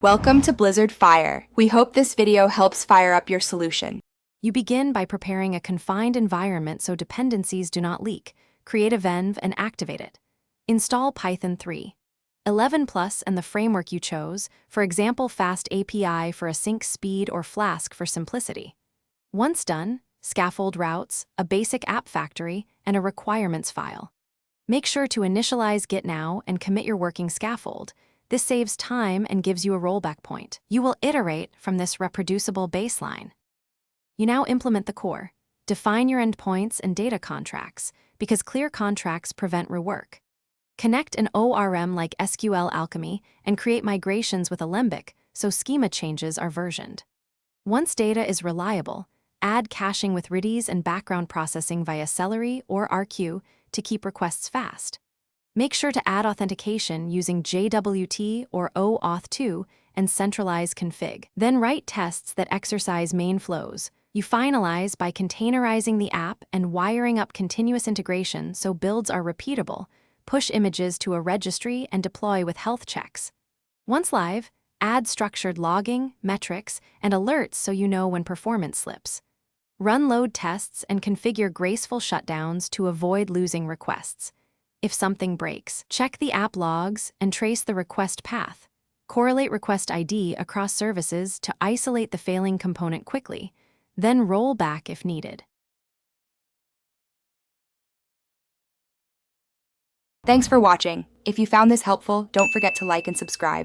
Welcome to Blizzard Fire. We hope this video helps fire up your solution. You begin by preparing a confined environment so dependencies do not leak. Create a venv and activate it. Install Python 3. 11 Plus and the framework you chose, for example Fast API for async speed or Flask for simplicity. Once done, scaffold routes, a basic app factory, and a requirements file. Make sure to initialize Git now and commit your working scaffold. This saves time and gives you a rollback point. You will iterate from this reproducible baseline. You now implement the core. Define your endpoints and data contracts, because clear contracts prevent rework. Connect an ORM like SQL Alchemy and create migrations with Alembic so schema changes are versioned. Once data is reliable, add caching with Redis and background processing via Celery or RQ to keep requests fast. Make sure to add authentication using JWT or OAuth2 and centralize config. Then write tests that exercise main flows. You finalize by containerizing the app and wiring up continuous integration so builds are repeatable, push images to a registry, and deploy with health checks. Once live, add structured logging, metrics, and alerts so you know when performance slips. Run load tests and configure graceful shutdowns to avoid losing requests. If something breaks, check the app logs and trace the request path. Correlate request ID across services to isolate the failing component quickly, then roll back if needed. Thanks for watching. If you found this helpful, don't forget to like and subscribe.